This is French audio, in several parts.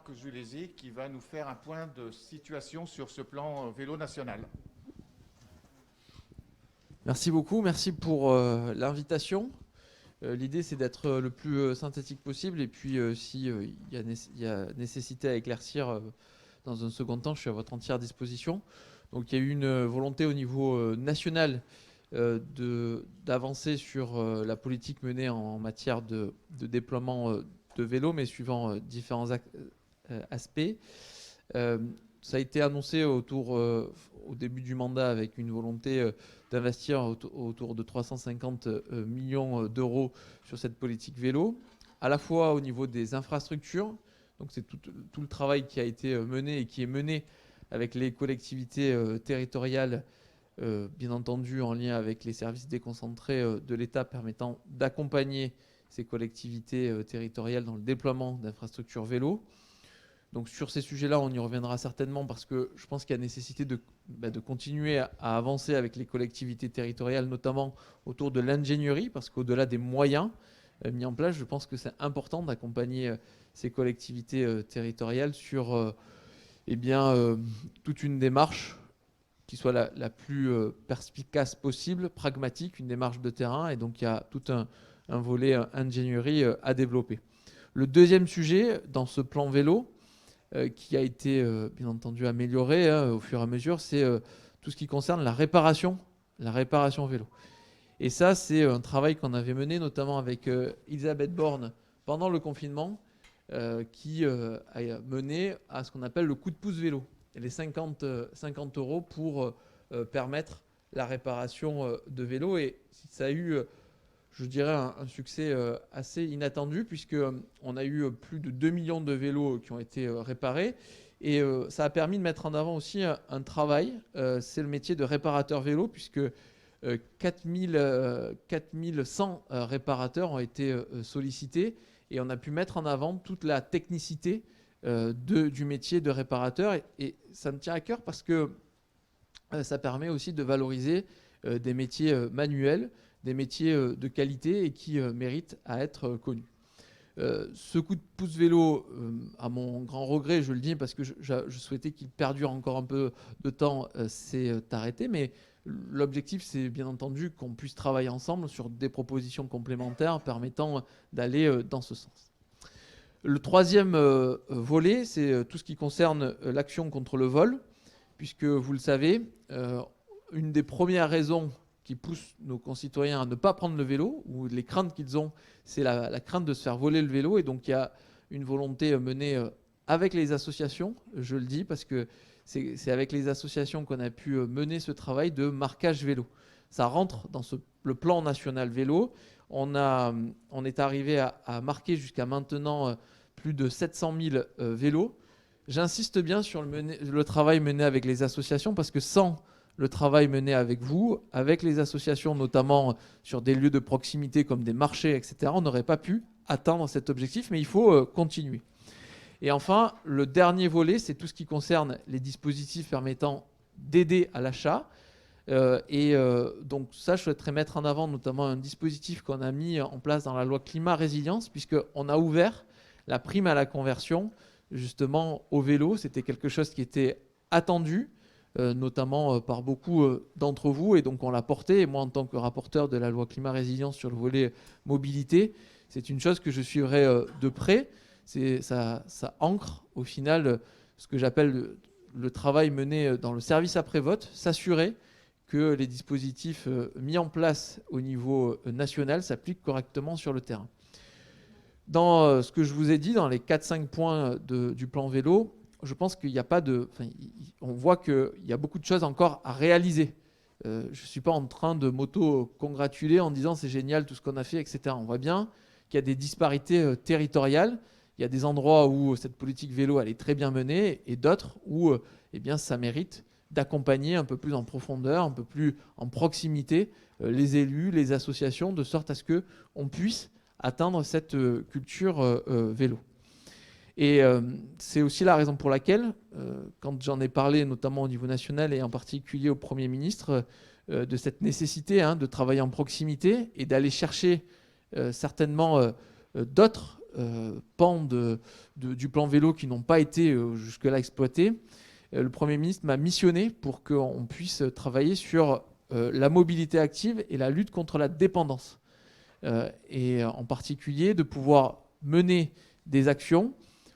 Marc Julési qui va nous faire un point de situation sur ce plan vélo national. Merci beaucoup, merci pour l'invitation. L'idée, c'est d'être le plus synthétique possible. Et puis, s'il y a nécessité à éclaircir dans un second temps, je suis à votre entière disposition. Donc, il y a eu une volonté au niveau national d'avancer sur la politique menée en matière de déploiement de vélos, mais suivant différents aspects. Ça a été annoncé au début du mandat avec une volonté d'investir autour de 350 millions d'euros sur cette politique vélo, à la fois au niveau des infrastructures. Donc c'est tout le travail qui a été mené et qui est mené avec les collectivités territoriales, bien entendu en lien avec les services déconcentrés de l'État permettant d'accompagner ces collectivités territoriales dans le déploiement d'infrastructures vélo. Donc sur ces sujets-là, on y reviendra certainement parce que je pense qu'il y a nécessité de continuer à avancer avec les collectivités territoriales, notamment autour de l'ingénierie, parce qu'au-delà des moyens mis en place, je pense que c'est important d'accompagner ces collectivités territoriales sur toute une démarche qui soit la plus perspicace possible, pragmatique, une démarche de terrain. Et donc il y a tout un volet ingénierie à développer. Le deuxième sujet dans ce plan vélo, qui a été bien entendu amélioré au fur et à mesure, c'est tout ce qui concerne la réparation vélo. Et ça, c'est un travail qu'on avait mené notamment avec Elisabeth Borne pendant le confinement, qui a mené à ce qu'on appelle le coup de pouce vélo. Et les 50 € pour permettre la réparation de vélos. Et ça a eu, je dirais, un succès assez inattendu, puisqu'on a eu plus de 2 millions de vélos qui ont été réparés. Et ça a permis de mettre en avant aussi un travail, c'est le métier de réparateur vélo, puisque 4100 réparateurs ont été sollicités, et on a pu mettre en avant toute la technicité du métier de réparateur. Et ça me tient à cœur parce que ça permet aussi de valoriser des métiers manuels, des métiers de qualité et qui méritent à être connus. Ce coup de pouce vélo, à mon grand regret, je le dis parce que je souhaitais qu'il perdure encore un peu de temps, s'est arrêté. Mais l'objectif, c'est bien entendu qu'on puisse travailler ensemble sur des propositions complémentaires permettant d'aller dans ce sens. Le troisième volet, c'est tout ce qui concerne l'action contre le vol, puisque vous le savez, une des premières raisons qui poussent nos concitoyens à ne pas prendre le vélo, ou les craintes qu'ils ont, c'est la crainte de se faire voler le vélo. Et donc il y a une volonté menée avec les associations, je le dis, parce que c'est avec les associations qu'on a pu mener ce travail de marquage vélo. Ça rentre dans le plan national vélo. On est arrivé à marquer jusqu'à maintenant plus de 700 000 vélos. J'insiste bien sur le travail mené avec les associations, parce que sans le travail mené avec vous, avec les associations, notamment sur des lieux de proximité comme des marchés, etc., on n'aurait pas pu atteindre cet objectif, mais il faut continuer. Et enfin, le dernier volet, c'est tout ce qui concerne les dispositifs permettant d'aider à l'achat. Donc ça, je souhaiterais mettre en avant notamment un dispositif qu'on a mis en place dans la loi Climat Résilience, puisqu'on a ouvert la prime à la conversion justement au vélo. C'était quelque chose qui était attendu, notamment par beaucoup d'entre vous, et donc on l'a porté. Et moi, en tant que rapporteur de la loi Climat Résilience sur le volet mobilité, c'est une chose que je suivrai de près. Ça ancre au final ce que j'appelle le travail mené dans le service après-vote, s'assurer que les dispositifs mis en place au niveau national s'appliquent correctement sur le terrain. Dans ce que je vous ai dit, dans les 4-5 points du plan vélo, je pense qu'il n'y a pas de... on voit qu'il y a beaucoup de choses encore à réaliser. Je ne suis pas en train de m'auto-congratuler en disant c'est génial tout ce qu'on a fait, etc. On voit bien qu'il y a des disparités territoriales. Il y a des endroits où cette politique vélo elle est très bien menée, et d'autres où ça mérite d'accompagner un peu plus en profondeur, un peu plus en proximité les élus, les associations, de sorte à ce qu'on puisse atteindre cette culture vélo. Et c'est aussi la raison pour laquelle, quand j'en ai parlé notamment au niveau national et en particulier au Premier ministre, de cette nécessité de travailler en proximité et d'aller chercher certainement d'autres pans du plan vélo qui n'ont pas été jusque-là exploités, le Premier ministre m'a missionné pour qu'on puisse travailler sur la mobilité active et la lutte contre la dépendance. Et en particulier de pouvoir mener des actions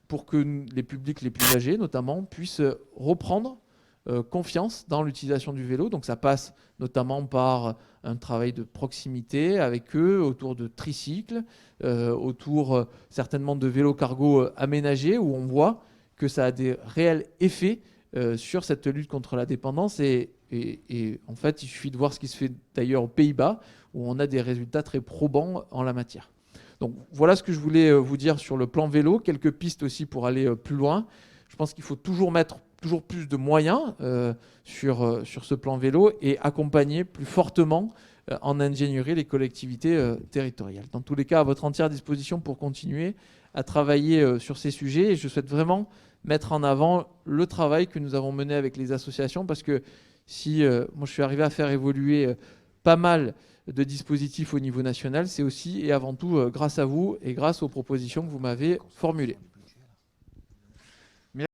pour que les publics les plus âgés, notamment, puissent reprendre confiance dans l'utilisation du vélo. Donc ça passe notamment par un travail de proximité avec eux, autour de tricycles, autour certainement de vélos cargo aménagés, où on voit que ça a des réels effets sur cette lutte contre la dépendance. Et en fait, il suffit de voir ce qui se fait d'ailleurs aux Pays-Bas, où on a des résultats très probants en la matière. Donc voilà ce que je voulais vous dire sur le plan vélo. Quelques pistes aussi pour aller plus loin. Je pense qu'il faut toujours mettre toujours plus de moyens sur ce plan vélo et accompagner plus fortement en ingénierie les collectivités territoriales. Dans tous les cas, à votre entière disposition pour continuer à travailler sur ces sujets. Et je souhaite vraiment mettre en avant le travail que nous avons mené avec les associations, parce que si moi je suis arrivé à faire évoluer pas mal de dispositifs au niveau national, c'est aussi et avant tout grâce à vous et grâce aux propositions que vous m'avez formulées.